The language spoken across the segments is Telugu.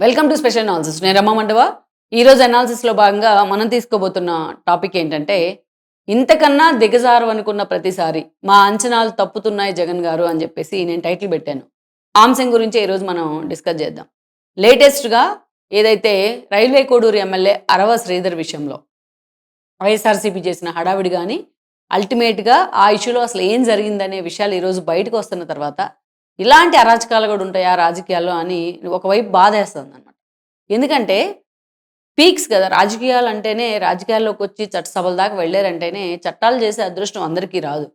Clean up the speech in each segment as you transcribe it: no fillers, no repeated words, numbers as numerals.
Welcome to special analysis. నేను రమా మండవ. ఈరోజు అనాలిసిస్లో భాగంగా మనం తీసుకోబోతున్న టాపిక్ ఏంటంటే, ఇంతకన్నా దిగజారు అనుకున్న ప్రతిసారి మా అంచనాలు తప్పుతున్నాయి జగన్ గారు అని చెప్పేసి నేను టైటిల్ పెట్టాను. ఆ అంశం గురించి ఈరోజు మనం డిస్కస్ చేద్దాం. లేటెస్ట్గా ఏదైతే రైల్వే కోడూరు ఎమ్మెల్యే అరవ శ్రీధర్ విషయంలో వైఎస్ఆర్సీపీ చేసిన హడావిడి కానీ, అల్టిమేట్గా ఆ ఇష్యూలో అసలు ఏం జరిగిందనే విషయాలు ఈరోజు బయటకు వస్తున్న తర్వాత, ఇలాంటి అరాచకాలు కూడా ఉంటాయా రాజకీయాల్లో అని ఒకవైపు బాధేస్తుంది అనమాట. ఎందుకంటే పీక్స్ కదా, రాజకీయాలు అంటేనే రాజకీయాల్లోకి వచ్చి చట్టసభల దాకా వెళ్ళారంటేనే చట్టాలు చేసే అదృష్టం అందరికీ రాదు.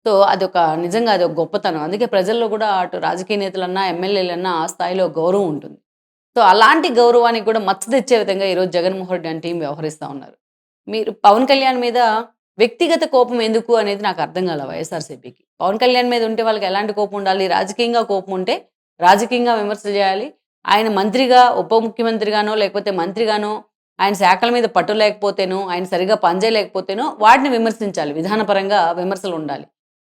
సో అదొక నిజంగా అదొక గొప్పతనం. అందుకే ప్రజల్లో కూడా అటు రాజకీయ నేతలన్నా ఎమ్మెల్యేలన్నా ఆ స్థాయిలో గౌరవం ఉంటుంది. సో అలాంటి గౌరవానికి కూడా మచ్చ తెచ్చే విధంగా ఈరోజు జగన్మోహన్ రెడ్డి అని టీం వ్యవహరిస్తూ ఉన్నారు. మీరు పవన్ కళ్యాణ్ మీద వ్యక్తిగత కోపం ఎందుకు అనేది నాకు అర్థం కాల వైఎస్ఆర్‌సీపీకి. పవన్ కళ్యాణ్ మీద ఉంటే వాళ్ళకి ఎలాంటి కోపం ఉండాలి? రాజకీయంగా కోపం ఉంటే రాజకీయంగా విమర్శలు చేయాలి. ఆయన మంత్రిగా, ఉప ముఖ్యమంత్రిగానో, లేకపోతే మంత్రిగానో, ఆయన శాఖల మీద పట్టు లేకపోతేనో, ఆయన సరిగ్గా పనిచేయలేకపోతేనో వాటిని విమర్శించాలి. విధానపరంగా విమర్శలుండాలి.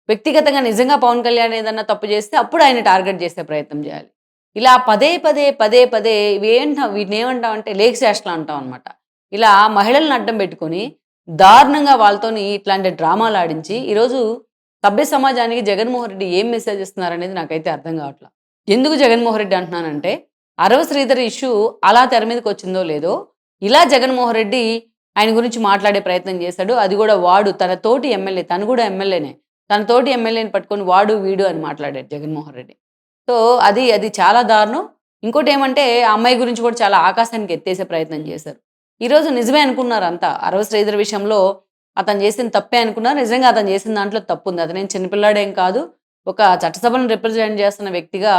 వ్యక్తిగతంగా నిజంగా పవన్ కళ్యాణ్ ఏదన్నా తప్పు చేస్తే అప్పుడు ఆయన టార్గెట్ చేసే ప్రయత్నం చేయాలి. ఇలా పదే పదే, పదే పదే వీటినేమంటామంటే లేఖశాస్త్రాలు అంటాం అనమాట. ఇలా మహిళలను అడ్డం పెట్టుకొని దారుణంగా వాళ్ళతోని ఇట్లాంటి డ్రామాలు ఆడించి ఈరోజు సభ్య సమాజానికి జగన్మోహన్ రెడ్డి ఏం మెసేజ్ ఇస్తున్నారనేది నాకైతే అర్థం కావట్లా. ఎందుకు జగన్మోహన్ రెడ్డి అంటున్నానంటే, అరవ శ్రీధర్ ఇష్యూ అలా తెర మీదకి వచ్చిందో లేదో, ఇలా జగన్మోహన్ రెడ్డి ఆయన గురించి మాట్లాడే ప్రయత్నం చేశాడు. అది కూడా వాడు తన తోటి ఎమ్మెల్యే, తను కూడా ఎమ్మెల్యేనే, తన తోటి ఎమ్మెల్యేని పట్టుకొని వాడు వీడు అని మాట్లాడాడు జగన్మోహన్ రెడ్డి. సో అది అది చాలా దారుణం. ఇంకోటేమంటే ఆ అమ్మాయి గురించి కూడా చాలా ఆకాశానికి ఎత్తేసే ప్రయత్నం చేశారు. ఈరోజు నిజమే అనుకున్నారు అంతా. అరవ శ్రీధర్ విషయంలో అతను చేసిన తప్పే అనుకున్నారు. నిజంగా అతను చేసిన దాంట్లో తప్పుంది. అతనేం చిన్నపిల్లాడేం కాదు. ఒక చట్టసభను రిప్రజెంట్ చేస్తున్న వ్యక్తిగా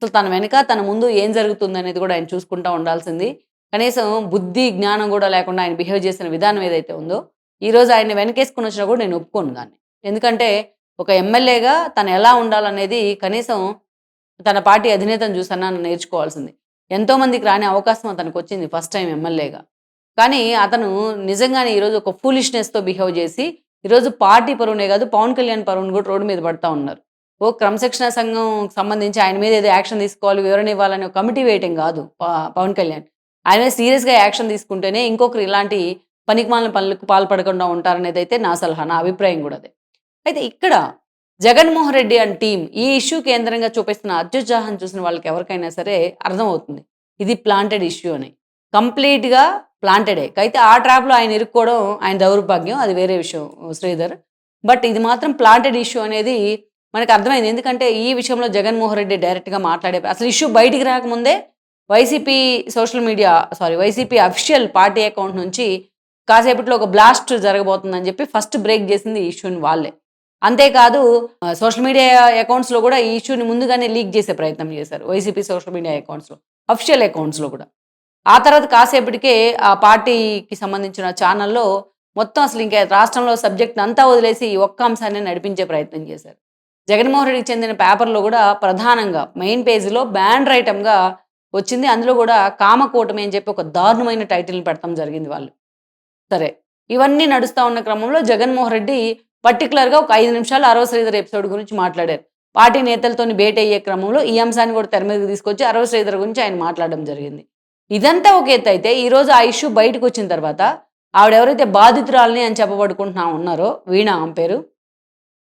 అసలు తన వెనక, తన ముందు ఏం జరుగుతుందనేది కూడా ఆయన చూసుకుంటా ఉండాల్సింది. కనీసం బుద్ధి, జ్ఞానం కూడా లేకుండా ఆయన బిహేవ్ చేసిన విధానం ఏదైతే ఉందో, ఈరోజు ఆయన్ని వెనకేసుకొని వచ్చినా కూడా నేను ఒప్పుకోను దాన్ని. ఎందుకంటే ఒక ఎమ్మెల్యేగా తను ఎలా ఉండాలనేది కనీసం తన పార్టీ అధినేతను చూసన్నా నేర్చుకోవాల్సింది. ఎంతోమందికి రాని అవకాశం అతనికొచ్చింది ఫస్ట్ టైమ్ ఎమ్మెల్యేగా. కానీ అతను నిజంగానే ఈరోజు ఒక ఫూలిష్‌నెస్‌తో బిహేవ్ చేసి, ఈరోజు పార్టీ పరువునే కాదు, పవన్ కళ్యాణ్ పరువును కూడా రోడ్డు మీద పడతా ఉన్నారు. ఓ క్రమశిక్షణా సంఘం సంబంధించి ఆయన మీద ఏదో యాక్షన్ తీసుకోవాలి, వివరణ ఇవ్వాలని ఒక కమిటీ వేయటం కాదు పవన్ కళ్యాణ్. ఆయన మీద సీరియస్‌గా యాక్షన్ తీసుకుంటేనే ఇంకొకరు ఇలాంటి పనికిమాలిన పనులకు పాల్పడకుండా ఉంటారనేదైతే నా సలహా, నా అభిప్రాయం కూడా అదే. అయితే ఇక్కడ జగన్మోహన్ రెడ్డి అండ్ టీమ్ ఈ ఇష్యూ కేంద్రంగా చూపిస్తున్న అత్యుత్సాహం చూసిన వాళ్ళకి ఎవరికైనా సరే అర్థమవుతుంది. ఇది ప్లాంటెడ్ ఇష్యూ అని. కంప్లీట్‌గా ప్లాంటెడే. అయితే ఆ ట్రాప్‌లో ఆయన ఇరుక్కోవడం ఆయన దౌర్భాగ్యం. అది వేరే విషయం శ్రీధర్. బట్ ఇది మాత్రం ప్లాంటెడ్ ఇష్యూ అనేది మనకు అర్థమైంది. ఎందుకంటే ఈ విషయంలో జగన్మోహన్ రెడ్డి డైరెక్ట్‌గా మాట్లాడే అసలు ఇష్యూ బయటికి రాకముందే YCP YCP official party account నుంచి కాసేపట్లో ఒక బ్లాస్ట్ జరగబోతుందని చెప్పి ఫస్ట్ బ్రేక్ చేసింది ఈ ఇష్యూని వాళ్ళే. అంతేకాదు సోషల్ మీడియా అకౌంట్స్‌లో కూడా ఈ ఇష్యూని ముందుగానే లీక్ చేసే ప్రయత్నం చేశారు. వైసీపీ సోషల్ మీడియా అకౌంట్స్‌లో, అఫీషియల్ అకౌంట్స్‌లో కూడా. ఆ తర్వాత కాసేపటికే ఆ పార్టీకి సంబంధించిన ఛానల్‌లో మొత్తం అసలు ఇంకా రాష్ట్రంలో సబ్జెక్ట్‌ని అంతా వదిలేసి ఈ ఒక్క అంశాన్ని నడిపించే ప్రయత్నం చేశారు. జగన్మోహన్ రెడ్డికి చెందిన పేపర్‌లో కూడా ప్రధానంగా మెయిన్ పేజీలో బ్యానర్ ఐటెమ్‌గా వచ్చింది. అందులో కూడా కామకూటమి అని చెప్పి ఒక దారుణమైన టైటిల్‌ని పెడతాం జరిగింది వాళ్ళు. సరే. ఇవన్నీ నడుస్తా ఉన్న క్రమంలో జగన్మోహన్ రెడ్డి పర్టిక్యులర్‌గా ఒక 5 నిమిషాలు అరవ శ్రీధర్ ఎపిసోడ్ గురించి మాట్లాడారు. పార్టీ నేతలతోని భేటీ అయ్యే క్రమంలో ఈ అంశాన్ని కూడా తెర మీదకి తీసుకొచ్చి అరవ శ్రీధర్ గురించి ఆయన మాట్లాడడం జరిగింది. ఇదంతా ఒక ఎత్తయితే ఈరోజు ఆ ఇష్యూ బయటకొచ్చిన తర్వాత ఆవిడెవరైతే బాధితురాలిని అని చెప్పబడుకుంటున్నా ఉన్నారో వీణ ఆమె పేరు.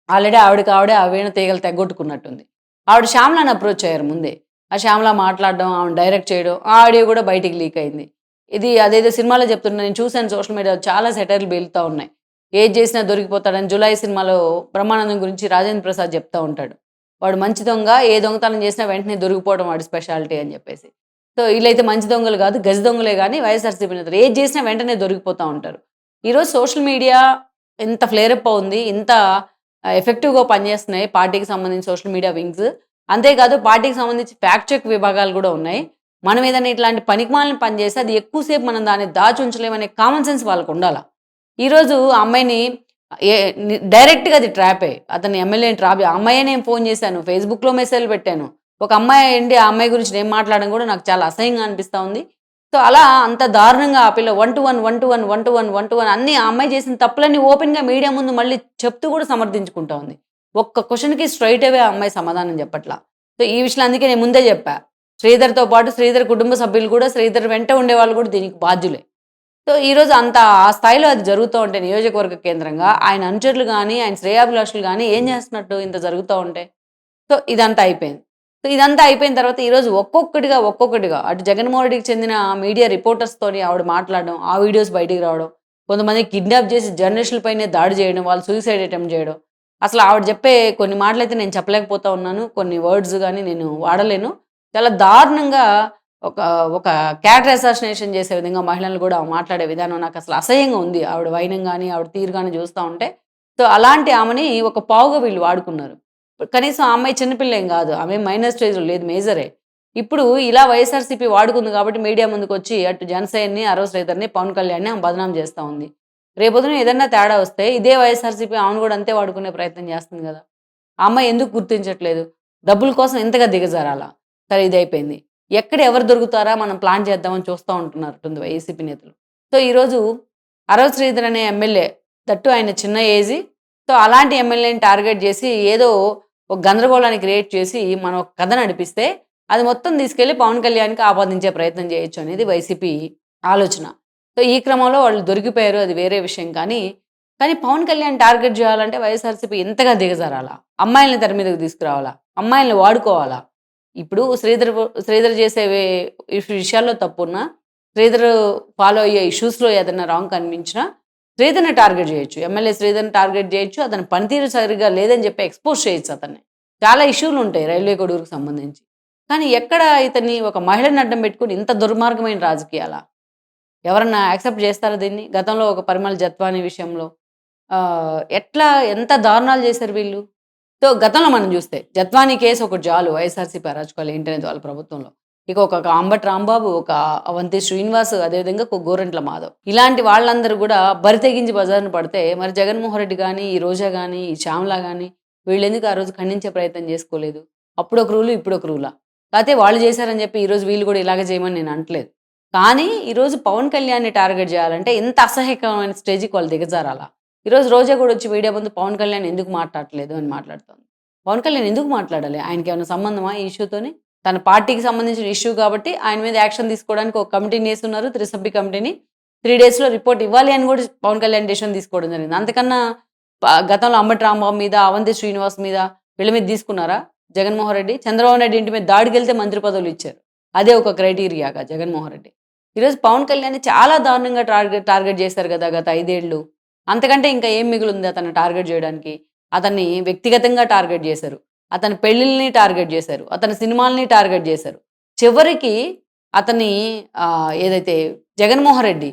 ఆల్రెడీ ఆవిడకి ఆ వీణ తీగలు తెగ్గొట్టుకున్నట్టుంది. ఆవిడ శ్యామలని అప్రోచ్ అయ్యారు ముందే. ఆ శ్యామల మాట్లాడడం, ఆమెను డైరెక్ట్ చేయడం, ఆ ఆడియో కూడా బయటికి లీక్ అయింది. ఇది అదేదో సినిమాలో చెప్తున్నా, నేను చూసాను సోషల్ మీడియాలో చాలా సెటైర్లు పేలుతా ఉన్నాయి. ఏది చేసినా దొరికిపోతాడని 'జులాయి' సినిమాలో బ్రహ్మానందం గురించి రాజేంద్ర ప్రసాద్ చెప్తా ఉంటాడు. వాడు మంచి దొంగ, ఏ దొంగతనం చేసినా వెంటనే దొరికిపోవడం వాడి స్పెషాలిటీ అని చెప్పేసి. సో వీళ్ళైతే మంచి దొంగలు కాదు, గజ దొంగలే గానీ వైఎస్ఆర్‌సీపీ నేతలు ఏది చేసినా వెంటనే దొరికిపోతా ఉంటారు. ఈరోజు సోషల్ మీడియా ఇంత ఫ్లేరప్ అవుంది, ఇంత ఎఫెక్టివ్‌గా పనిచేస్తున్నాయి పార్టీకి సంబంధించి సోషల్ మీడియా వింగ్స్. అంతేకాదు పార్టీకి సంబంధించి ఫ్యాక్ట్ చెక్ విభాగాలు కూడా ఉన్నాయి. మనం ఏదైనా ఇట్లాంటి పనికిమాలిన పని చేస్తే అది ఎక్కువ సేపు మనం దాన్ని దాచి ఉంచలేమనే కామన్ సెన్స్ వాళ్ళకుండాల. ఈరోజు ఆ అమ్మాయిని ఏ డైరెక్ట్‌గా అది ట్రాపే. అతన్ని ఎమ్మెల్యేని ట్రాప్ ఆ అమ్మాయే నేను ఫోన్ చేశాను. ఫేస్‌బుక్‌లో మెసేజ్‌లు పెట్టాను. ఒక అమ్మాయి అండి ఆ అమ్మాయి గురించి నేను మాట్లాడడం కూడా నాకు చాలా అసహ్యంగా అనిపిస్తా ఉంది. సో, అలా అంత దారుణంగా ఆ పిల్ల 1-1 అన్నీ ఆ అమ్మాయి చేసిన తప్పులన్నీ ఓపెన్‌గా మీడియా ముందు మళ్ళీ చెప్తూ కూడా సమర్థించుకుంటా ఉంది. ఒక్క క్వెషన్‌కి స్ట్రెయిట్ అవే ఆ అమ్మాయి సమాధానం చెప్పట్లా. సో, ఈ విషయంలో అందుకే నేను ముందే చెప్పా. శ్రీధర్‌తో పాటు శ్రీధర్ కుటుంబ సభ్యులు కూడా శ్రీధర్ వెంట ఉండేవాళ్ళు కూడా దీనికి బాధ్యులే. సో, ఈరోజు అంత ఆ స్థాయిలో అది జరుగుతూ ఉంటే నియోజకవర్గ కేంద్రంగా ఆయన అనుచరులు గాని, ఆయన శ్రేయోభిలాషులు గాని ఏం చేస్తున్నట్టు ఇంత జరుగుతా ఉంటే? సో, ఇదంతా అయిపోయింది. సో, ఇదంతా అయిపోయిన తర్వాత ఈరోజు ఒక్కొక్కటిగా అటు జగన్మోహన్ రెడ్డికి చెందిన మీడియా రిపోర్టర్స్‌తోని ఆవిడ మాట్లాడడం, ఆ వీడియోస్ బయటికి రావడం, కొంతమంది కిడ్నాప్ చేసి జర్నలిస్టులపైనే దాడి చేయడం, వాళ్ళు సూసైడ్ అటెంప్ట్ చేయడం. అసలు ఆవిడ చెప్పే కొన్ని మాటలైతే నేను చెప్పలేకపోతా ఉన్నాను. కొన్ని వర్డ్స్ గాని నేను వాడలేను. చాలా దారుణంగా ఒక ఒక క్యారెక్టర్ అసాసినేషన్ చేసే విధంగా మహిళలను కూడా మాట్లాడే విధానం నాకసలు అసహ్యంగా ఉంది. ఆవిడ వైనం గాని, ఆవిడ తీరు గాని చూస్తా ఉంటే. సో, అలాంటి ఆమెని ఒక పావుగా వీళ్ళు వాడుకున్నారు. కనీసం ఆ అమ్మాయి చిన్నపిల్లేం గాదు. ఆమె మైనర్ స్టేజ్‌లో లేదు, మేజరే. ఇప్పుడు ఇలా వైఎస్ఆర్‌సీపీ వాడుకుంది కాబట్టి మీడియా ముందుకొచ్చి అటు జనసేనని, అరవ శ్రీధర్‌ని, పవన్ కళ్యాణ్‌ని ఆమె బదనాం చేస్తా ఉంది. రేపొద్దున ఏదన్నా తేడా వస్తే ఇదే వైఎస్ఆర్‌సీపీ ఆమెను గూడా అంతే వాడుకునే ప్రయత్నం చేస్తుంది గదా! ఆ అమ్మాయి ఎందుకు గుర్తించట్లేదు? డబ్బుల కోసం ఇంతగా దిగజారాలా? సరే ఇదయిపోయింది. ఎక్కడ ఎవరు దొరుకుతారా మనం ప్లాన్ చేద్దామని చూస్తా ఉంటున్నట్టుంది వైసీపీ నేతలు. సో, ఈరోజు అరవ శ్రీధర్ అనే ఎమ్మెల్యే, దట్టు ఆయన చిన్న ఏజీ. సో, అలాంటి ఎమ్మెల్యేని టార్గెట్ చేసి ఏదో ఒక గందరగోళాన్ని క్రియేట్ చేసి మనం ఒక కథ నడిపిస్తే అది మొత్తం తీసుకెళ్ళి పవన్ కళ్యాణ్‌కి ఆపాదించే ప్రయత్నం చేయొచ్చు అనేది వైసీపీ ఆలోచన. సో, ఈ క్రమంలో వాళ్ళు దొరికిపోయారు, అది వేరే విషయం కానీ పవన్ కళ్యాణ్ టార్గెట్ చేయాలంటే వైఎస్ఆర్‌సీపీ ఇంతగా దిగజారాలా? అమ్మాయిల్ని తెర మీదకి తీసుకురావాలా? అమ్మాయిల్ని వాడుకోవాలా? ఇప్పుడు శ్రీధర్ చేసే ఈ విషయాల్లో తప్పున్నా, శ్రీధర్ ఫాలో అయ్యే ఇష్యూస్‌లో ఏదైనా రాంగ్ కనిపించినా శ్రీధర్‌ని టార్గెట్ చేయొచ్చు. ఎమ్మెల్యే శ్రీధర్‌ని టార్గెట్ చేయొచ్చు. అతని పనితీరు సరిగ్గా లేదని చెప్పి ఎక్స్‌పోజ్ చేయొచ్చు అతన్ని. చాలా ఇష్యూలుంటాయి రైల్వే కొడూరుకి సంబంధించి. కానీ ఎక్కడ ఇతన్ని ఒక మహిళని అడ్డం పెట్టుకొని ఇంత దుర్మార్గమైన రాజకీయాలా? ఎవరన్నా యాక్సెప్ట్ చేస్తారా దీన్ని? గతంలో ఒక పరిమళ జత్వాని విషయంలో ఎట్లా ఎంత దారుణాలు చేశారు వీళ్ళు? సో, గతంలో మనం చూస్తే జత్వాని కేసు ఒకటి చాలు వైఎస్ఆర్‌సీపీ అరాచకాలు ఏంటనేది వాళ్ళ ప్రభుత్వంలో. ఇక ఒక అంబటి రాంబాబు, ఒక అవంతి శ్రీనివాస్, అదేవిధంగా ఒక గోరంట్ల మాధవ్. ఇలాంటి వాళ్ళందరూ కూడా బరి తెగించి బజారున పడితే మరి జగన్మోహన్ రెడ్డి గాని, ఈ రోజా గాని, ఈ శ్యామల గాని వీళ్ళెందుకు ఆ రోజు ఖండించే ప్రయత్నం చేసుకోలేదు? అప్పుడొక రూలు, ఇప్పుడొక రూలా? కాతే వాళ్ళు చేశారని చెప్పి ఈరోజు వీళ్ళు కూడా ఇలాగే చేయమని నేను అనట్లేదు. కానీ ఈరోజు పవన్ కళ్యాణ్‌ని టార్గెట్ చేయాలంటే ఇంత అసహ్యకరమైన స్టేజ్‌కి వాళ్ళు దిగజారాలా? ఈరోజు రోజా కూడా వచ్చి మీడియా ముందు పవన్ కళ్యాణ్ ఎందుకు మాట్లాడట్లేదు అని మాట్లాడుతోంది. పవన్ కళ్యాణ్ ఎందుకు మాట్లాడాలి? ఆయనకేమైనా సంబంధమా ఈ ఇష్యూతోని? తన పార్టీకి సంబంధించిన ఇష్యూ కాబట్టి ఆయన మీద యాక్షన్ తీసుకోవడానికి ఒక కమిటీని ఏస్తున్నారు. త్రిసభ్య కమిటీని. 3 డేస్‌లో రిపోర్ట్ ఇవ్వాలి అని కూడా పవన్ కళ్యాణ్ డెసిషన్ తీసుకోవడం జరిగింది. అంతకన్నా గతంలో అంబటి రాంబాబు మీద, అవంతి శ్రీనివాస్ మీద వీళ్ళ మీద తీసుకున్నారా జగన్మోహన్ రెడ్డి? చంద్రబాబు నాయుడు ఇంటి మీద దాడికెళ్తే మంత్రి పదవులు ఇచ్చారు. అదే ఒక క్రైటీరియాగా జగన్మోహన్ రెడ్డి. ఈరోజు పవన్ కళ్యాణ్‌ని చాలా దారుణంగా టార్గెట్ చేశారు గదా! గత 5 ఏళ్ళు. అంతకంటే ఇంకా ఏం మిగిలుంది అతన్ని టార్గెట్ చేయడానికి? అతన్ని వ్యక్తిగతంగా టార్గెట్ చేశారు. అతని పెళ్ళిల్ని టార్గెట్ చేశారు. అతని సినిమాల్ని టార్గెట్ చేశారు. చివరికి అతన్ని ఏదైతే జగన్మోహన్ రెడ్డి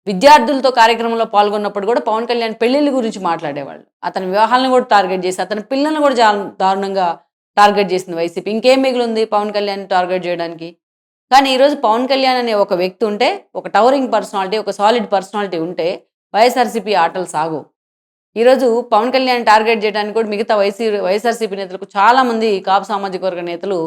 విద్యార్థులతో కార్యక్రమంలో పాల్గొన్నప్పుడు కూడా పవన్ కళ్యాణ్ పెళ్ళిళ్ళ గురించి మాట్లాడేవాళ్ళు. అతని వివాహాలను కూడా టార్గెట్ చేసి, అతని పిల్లల్ని కూడా చాలా దారుణంగా టార్గెట్ చేసింది వైసీపీ. ఇంకేం మిగిలుంది పవన్ కళ్యాణ్‌ని టార్గెట్ చేయడానికి? కానీ ఈరోజు పవన్ కళ్యాణ్ అనే ఒక వ్యక్తి ఉంటే, ఒక టవరింగ్ పర్సనాలిటీ, ఒక సాలిడ్ పర్సనాలిటీ ఉంటే వైఎస్ఆర్‌సీపీ ఆటలు సాగవు. ఈరోజు పవన్ కళ్యాణ్ టార్గెట్ చేయడానికి కూడా మిగతా వైఎస్ఆర్‌సీపీ నేతలకు చాలామంది కాపు సామాజిక వర్గ నేతలు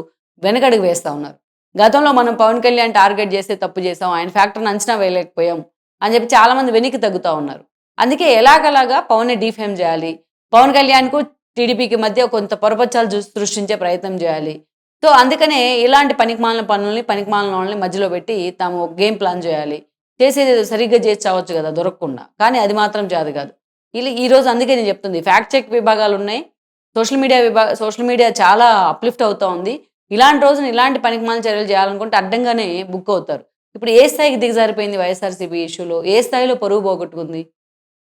వెనకడుగు వేస్తా ఉన్నారు. గతంలో మనం పవన్ కళ్యాణ్ టార్గెట్ చేస్తే తప్పు చేసాం, ఆయన ఫ్యాక్టర్‌ని అంచనా వేయలేకపోయాం అని చెప్పి చాలామంది వెనక్కి తగ్గుతా ఉన్నారు. అందుకే ఎలాగలాగా పవన్‌ని డీఫేమ్ చేయాలి. పవన్ కళ్యాణ్‌కు టీడీపీకి మధ్య కొంత పొరపచ్చాలు సృష్టించే ప్రయత్నం చేయాలి. సో, అందుకనే ఇలాంటి పనికిమాలిన పనుల్ని, పనికిమాలిన వాళ్ళని మధ్యలో పెట్టి తాము ఒక గేమ్ ప్లాన్ చేయాలి. చేసేదేదో సరిగ్గా చేసి చావచ్చు కదా దొరకకుండా. కానీ అది మాత్రం చేత కాదు. ఈరోజు అందుకే నేను చెప్తుంది ఫ్యాక్ట్ చెక్ విభాగాలున్నాయి. సోషల్ మీడియా చాలా అప్‌లిఫ్ట్ అవుతా ఉంది. ఇలాంటి రోజున ఇలాంటి పనికిమాలిన చర్యలు చేయాలనుకుంటే అడ్డంగానే బుక్ అవుతారు. ఇప్పుడు ఏ స్థాయికి దిగజారిపోయింది వైఎస్ఆర్‌సీపీ ఇష్యూలో? ఏ స్థాయిలో పరువు పోగొట్టుకుంది?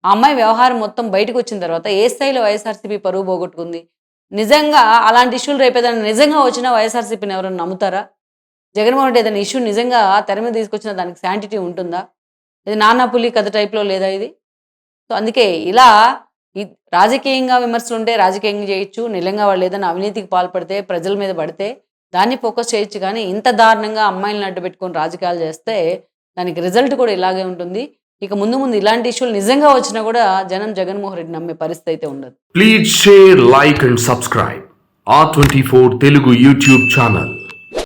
ఆ అమ్మాయి వ్యవహారం మొత్తం బయటకొచ్చిన తర్వాత ఏ స్థాయిలో వైఎస్ఆర్‌సీపీ పరువు పోగొట్టుకుంది? నిజంగా అలాంటి ఇష్యూలు రేపేదైనా నిజంగా వచ్చినా వైఎస్ఆర్‌సీపీని ఎవరైనా నమ్ముతారా? జగన్మోహన్ రెడ్డి ఏదైనా ఇష్యూ నిజంగా తెర మీద తీసుకొచ్చినా దానికి శాంటిటీ ఉంటుందా? ఇది నాన్న పులి కథ టైప్‌లో లేదా ఇది? సో, అందుకే ఇలా ఈ రాజకీయంగా విమర్శలుంటే రాజకీయంగా చేయొచ్చు. నిజంగా వాళ్ళు ఏదైనా అవినీతికి పాల్పడితే, ప్రజల మీద పడితే దాన్ని ఫోకస్ చేయొచ్చు కానీ, ఇంత దారుణంగా అమ్మాయిలని అడ్డుపెట్టుకొని రాజకీయాలు చేస్తే దానికి రిజల్ట్ కూడా ఇలాగే ఉంటుంది. ఇక ముందు ఇలాంటి ఇష్యూలు నిజంగా వచ్చినా కూడా జనం జగన్మోహన్ రెడ్డి నమ్మే పరిస్థితి అయితే ఉండదు. Please share, like and subscribe R24 Telugu YouTube channel.